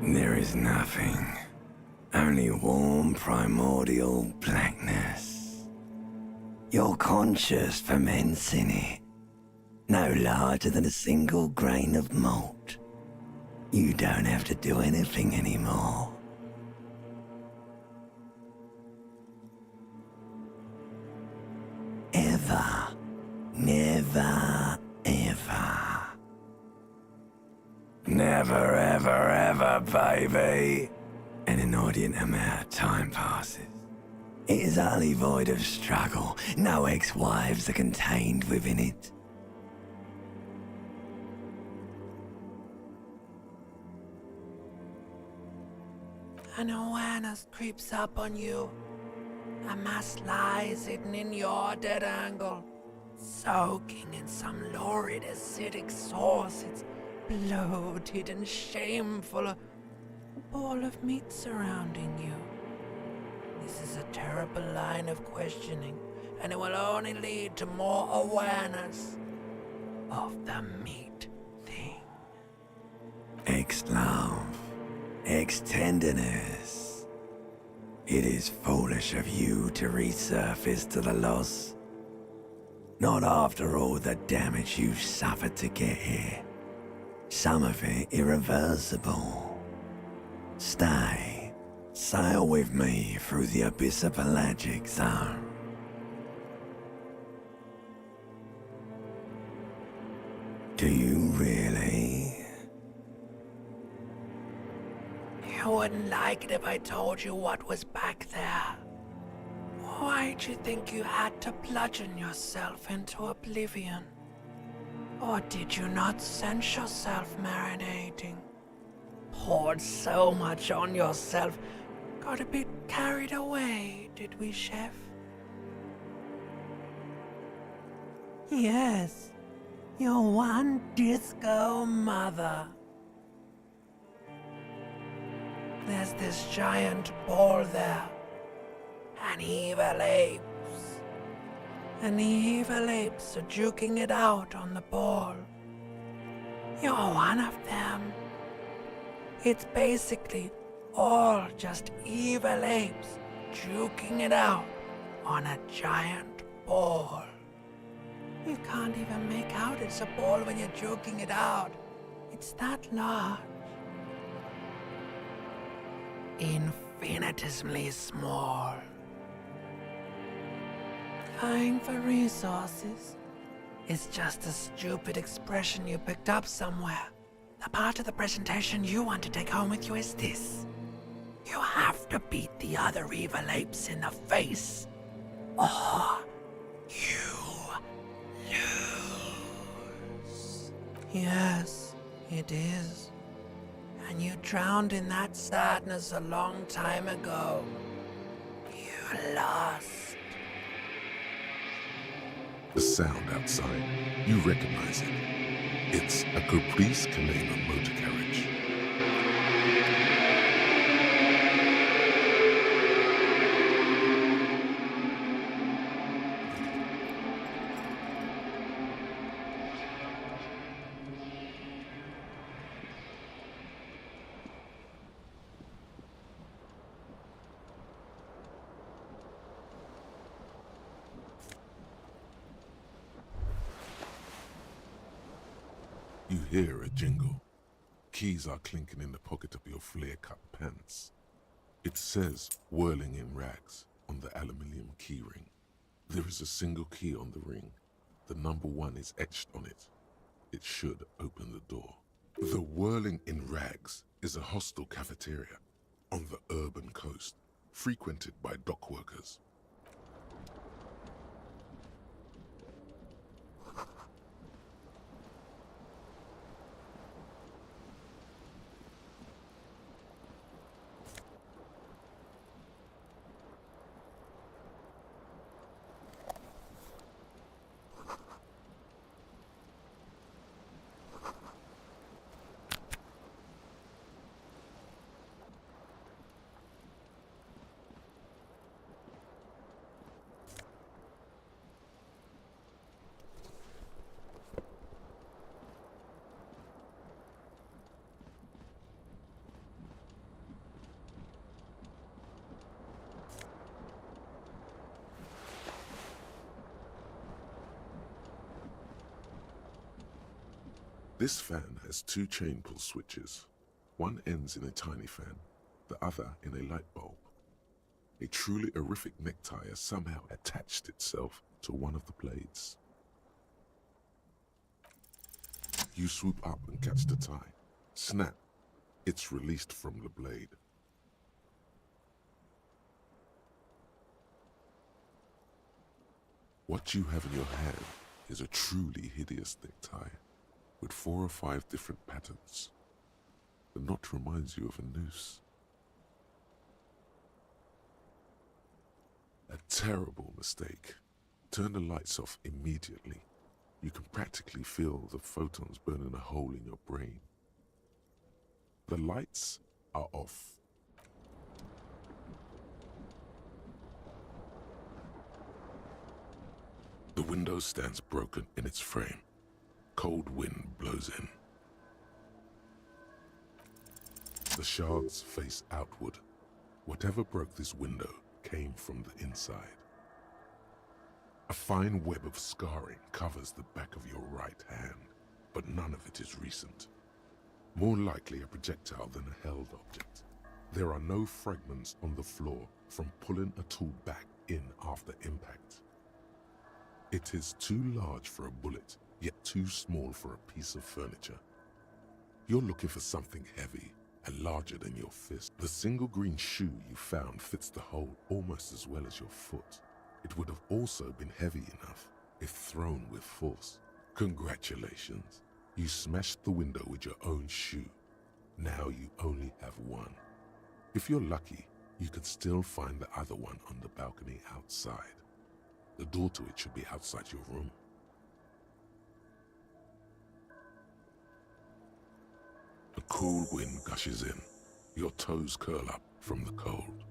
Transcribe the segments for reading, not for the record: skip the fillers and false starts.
There is nothing. Only warm primordial blackness. Your conscious ferments in it, no larger than a single grain of malt. You don't have to do anything anymore. Ever. Never, ever. Never, ever, ever, baby. An inordinate amount of time passes. It is utterly void of struggle. No ex-wives are contained within it. An awareness creeps up on you. A mass lies hidden in your dead angle, soaking in some lurid acidic sauce. It's bloated and shameful, a ball of meat surrounding you. This is a terrible line of questioning, and it will only lead to more awareness of the meat thing. Ex-love. Ex-tenderness. It is foolish of you to resurface to the loss. Not after all the damage you've suffered to get here. Some of it irreversible. Stay. Sail with me through the abyss of pelagic zone. Do you really? You wouldn't like it if I told you what was back there. Why'd you think you had to bludgeon yourself into oblivion? Or did you not sense yourself marinating? Poured so much on yourself, got a bit carried away, did we, Chef? Yes, your one disco mother. There's this giant ball there. And evil apes. And the evil apes are juking it out on the ball. You're one of them. It's basically all just evil apes juking it out on a giant ball. You can't even make out it's a ball when you're juking it out. It's that large. Infinitesimally small. Vying for resources is just a stupid expression you picked up somewhere. The part of the presentation you want to take home with you is this. You have to beat the other evil apes in the face, or you lose. Yes, it is. And you drowned in that sadness a long time ago. You lost. The sound outside, you recognize it. It's a Caprice Canema motor carriage. You hear a jingle. Keys are clinking in the pocket of your flare-cut pants. It says, whirling in rags, on the aluminium key ring. There is a single key on the ring. The number 1 is etched on it. It should open the door. The Whirling in Rags is a hostel cafeteria on the urban coast, frequented by dock workers. This fan has two chain pull switches. One ends in a tiny fan, the other in a light bulb. A truly horrific necktie has somehow attached itself to one of the blades. You swoop up and catch the tie. Snap! It's released from the blade. What you have in your hand is a truly hideous necktie with 4 or 5 different patterns. The knot reminds you of a noose. A terrible mistake. Turn the lights off immediately. You can practically feel the photons burning a hole in your brain. The lights are off. The window stands broken in its frame. Cold wind blows in. The shards face outward. Whatever broke this window came from the inside. A fine web of scarring covers the back of your right hand, but none of it is recent. More likely a projectile than a held object. There are no fragments on the floor from pulling a tool back in after impact. It is too large for a bullet, yet too small for a piece of furniture. You're looking for something heavy and larger than your fist. The single green shoe you found fits the hole almost as well as your foot. It would have also been heavy enough if thrown with force. Congratulations, you smashed the window with your own shoe. Now you only have one. If you're lucky, you can still find the other one on the balcony outside. The door to it should be outside your room. A cool wind gushes in. Your toes curl up from the cold.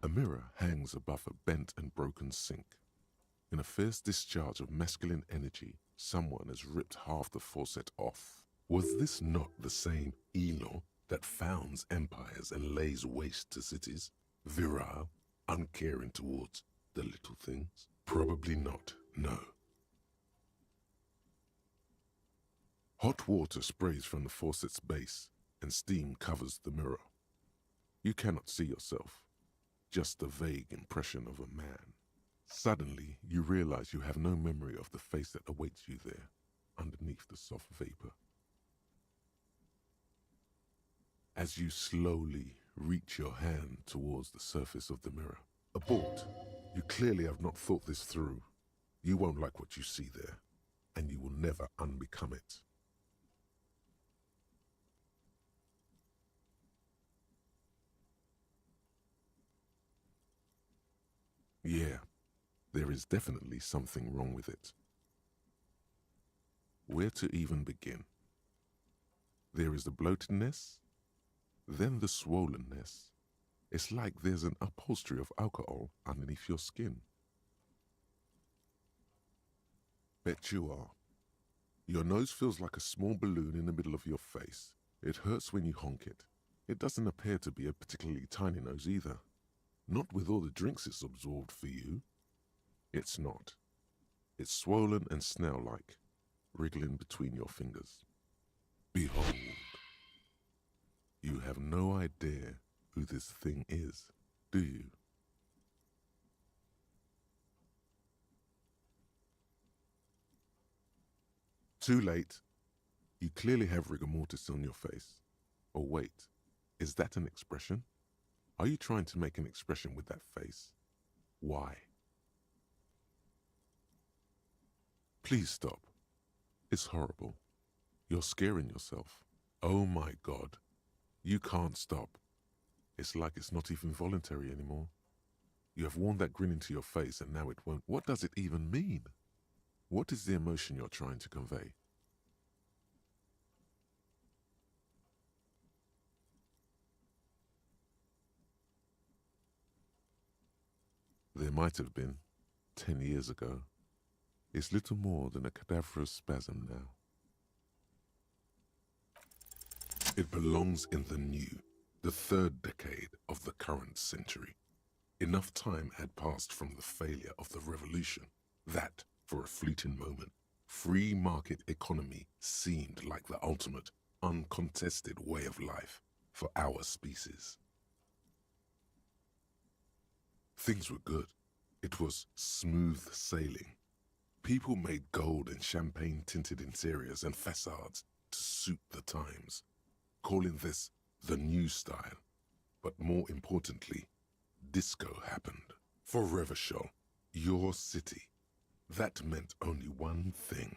A mirror hangs above a bent and broken sink. In a fierce discharge of masculine energy, someone has ripped half the faucet off. Was this not the same Elo that founds empires and lays waste to cities? Virile, uncaring towards the little things? Probably not, no. Hot water sprays from the faucet's base, and steam covers the mirror. You cannot see yourself. Just a vague impression of a man. Suddenly, you realize you have no memory of the face that awaits you there, underneath the soft vapor. As you slowly reach your hand towards the surface of the mirror. Abort. You clearly have not thought this through. You won't like what you see there, and you will never unbecome it. Yeah, there is definitely something wrong with it. Where to even begin? There is the bloatedness, then the swollenness. It's like there's an upholstery of alcohol underneath your skin. Bet you are. Your nose feels like a small balloon in the middle of your face. It hurts when you honk it. It doesn't appear to be a particularly tiny nose either. Not with all the drinks it's absorbed for you. It's not. It's swollen and snail-like, wriggling between your fingers. Behold. You have no idea who this thing is, do you? Too late. You clearly have rigor mortis on your face. Or wait, is that an expression? Are you trying to make an expression with that face? Why? Please stop. It's horrible. You're scaring yourself. Oh my God. You can't stop. It's like it's not even voluntary anymore. You have worn that grin into your face and now it won't. What does it even mean? What is the emotion you're trying to convey? might have been 10 years ago. It's little more than a cadaverous spasm now. It belongs in the new, the third decade of the current century. Enough time had passed from the failure of the revolution that, for a fleeting moment, free market economy seemed like the ultimate, uncontested way of life for our species. Things were good. It was smooth sailing. People made gold and champagne-tinted interiors and facades to suit the times, calling this the new style. But more importantly, disco happened. For Revachol, your city, that meant only one thing.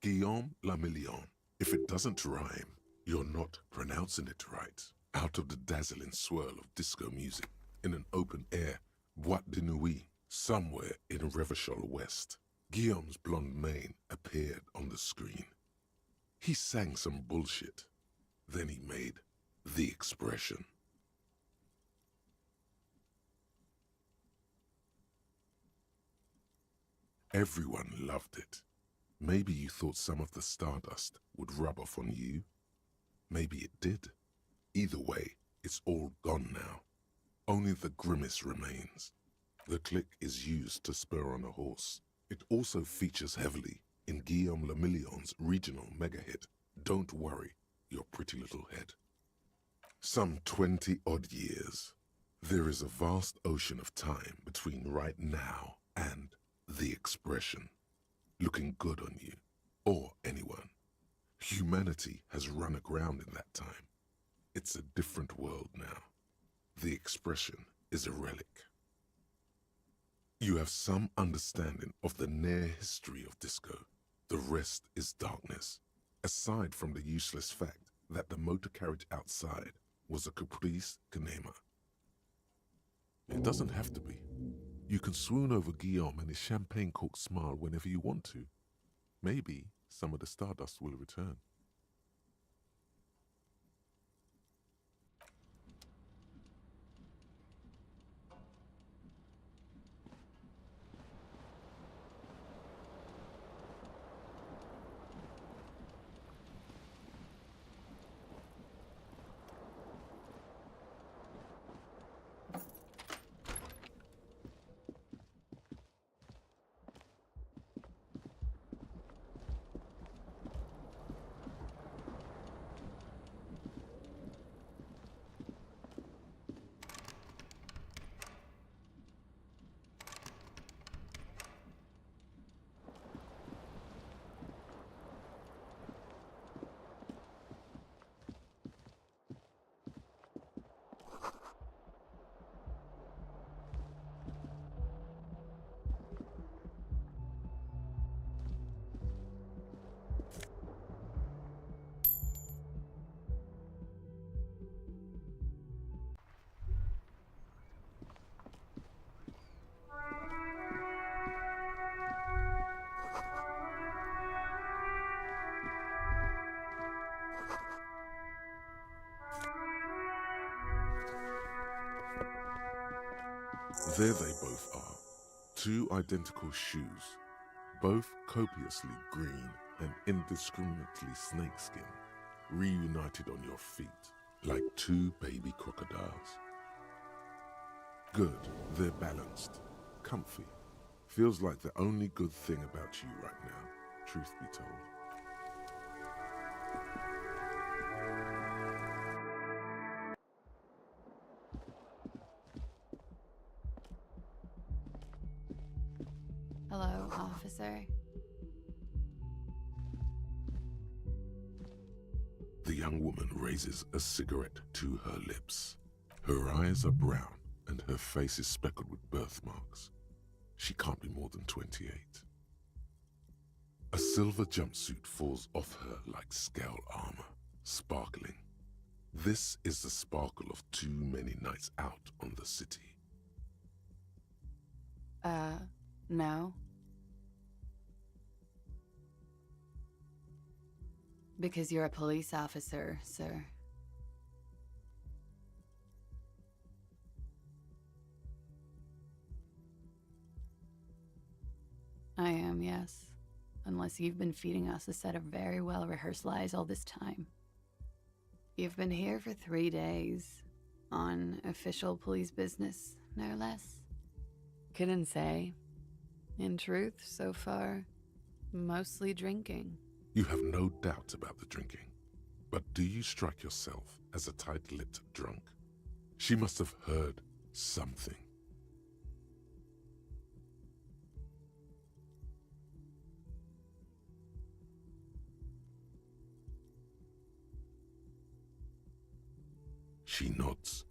Guillaume le Million. If it doesn't rhyme, you're not pronouncing it right. Out of the dazzling swirl of disco music, in an open-air boîte de nuit, somewhere in Revachol West, Guillaume's blonde mane appeared on the screen. He sang some bullshit. Then he made the expression. Everyone loved it. Maybe you thought some of the stardust would rub off on you. Maybe it did. Either way, it's all gone now. Only the grimace remains. The click is used to spur on a horse. It also features heavily in Guillaume le Million's regional mega hit, Don't Worry, Your Pretty Little Head. Some 20-odd years. There is a vast ocean of time between right now and the expression. Looking good on you, or anyone. Humanity has run aground in that time. It's a different world now. The expression is a relic. You have some understanding of the near history of disco. The rest is darkness, aside from the useless fact that the motor carriage outside was a caprice cinema. It doesn't have to be. You can swoon over Guillaume and his champagne-corked smile whenever you want to. Maybe some of the stardust will return. There they both are. Two identical shoes, both copiously green and indiscriminately snakeskin, reunited on your feet like two baby crocodiles. Good, they're balanced, comfy. Feels like the only good thing about you right now, truth be told. Hello, officer. The young woman raises a cigarette to her lips. Her eyes are brown and her face is speckled with birthmarks. She can't be more than 28. A silver jumpsuit falls off her like scale armor, sparkling. This is the sparkle of too many nights out on the city. No. Because you're a police officer, sir. I am, yes. Unless you've been feeding us a set of very well-rehearsed lies all this time. You've been here for 3 days, on official police business, no less. Couldn't say. In truth, so far, mostly drinking. You have no doubt about the drinking. But do you strike yourself as a tight-lipped drunk? She must have heard something. She nods.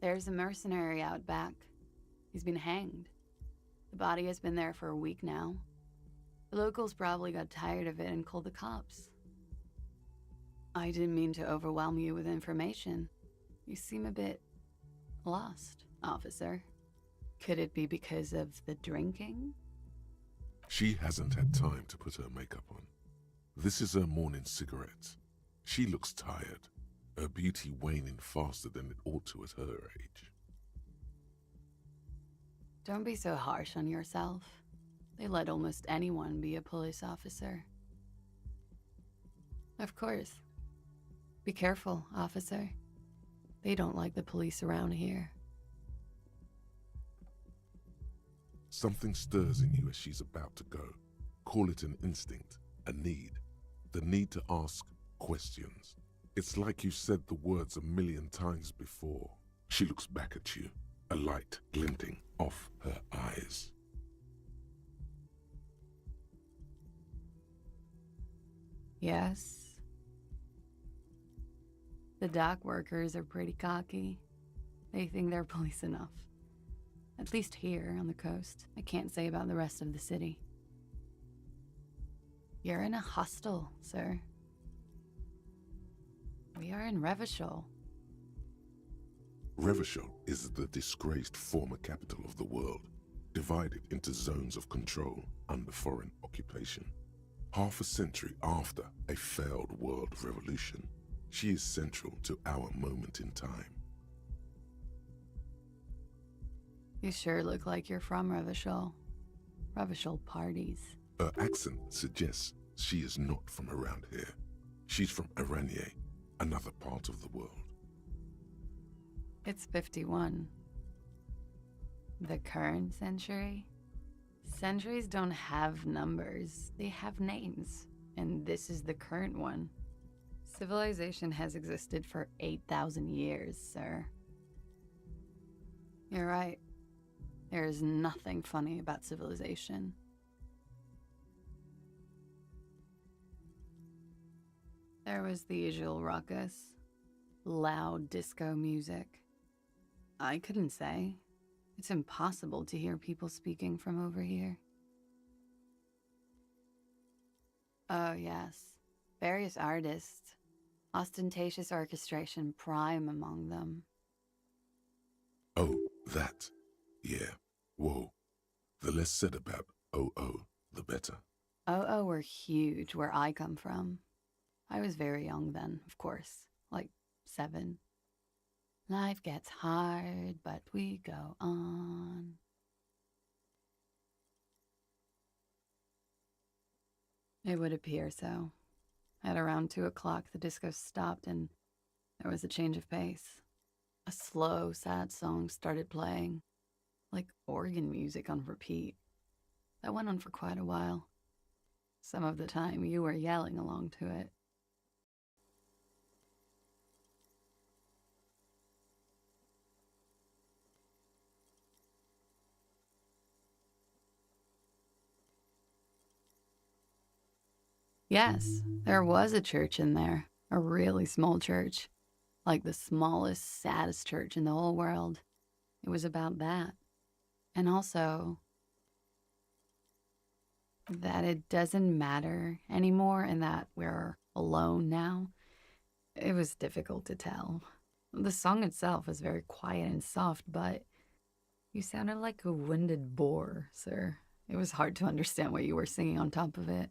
There's a mercenary out back. He's been hanged. The body has been there for a week now. The locals probably got tired of it and called the cops. I didn't mean to overwhelm you with information. You seem a bit lost, officer. Could it be because of the drinking? She hasn't had time to put her makeup on. This is her morning cigarette. She looks tired, her beauty waning faster than it ought to at her age. Don't be so harsh on yourself. They let almost anyone be a police officer. Of course. Be careful, officer. They don't like the police around here. Something stirs in you as she's about to go. Call it an instinct, a need. The need to ask questions. It's like you said the words 1,000,000 times before. She looks back at you, a light glinting off her eyes. Yes. The dock workers are pretty cocky. They think they're police enough. At least here on the coast. I can't say about the rest of the city. You're in a hostel, sir. We are in Revachol. Revachol is the disgraced former capital of the world, divided into zones of control under foreign occupation. Half a century after a failed world revolution, she is central to our moment in time. You sure look like you're from Revachol. Revachol parties. Her accent suggests she is not from around here. She's from Aranye, another part of the world. It's 51. The current century? Centuries don't have numbers, they have names. And this is the current one. Civilization has existed for 8,000 years, sir. You're right. There is nothing funny about civilization. There was the usual ruckus. Loud disco music. I couldn't say. It's impossible to hear people speaking from over here. Oh, yes. Various artists. Ostentatious orchestration prime among them. Oh, that. Yeah. Whoa. The less said about OO, the better. OO were huge where I come from. I was very young then, of course. Like 7. Life gets hard, but we go on. It would appear so. At around 2 o'clock, the disco stopped and there was a change of pace. A slow, sad song started playing, like organ music on repeat. That went on for quite a while. Some of the time, you were yelling along to it. Yes, there was a church in there. A really small church. Like the smallest, saddest church in the whole world. It was about that. And also, that it doesn't matter anymore and that we're alone now. It was difficult to tell. The song itself was very quiet and soft, but you sounded like a winded boar, sir. It was hard to understand what you were singing on top of it.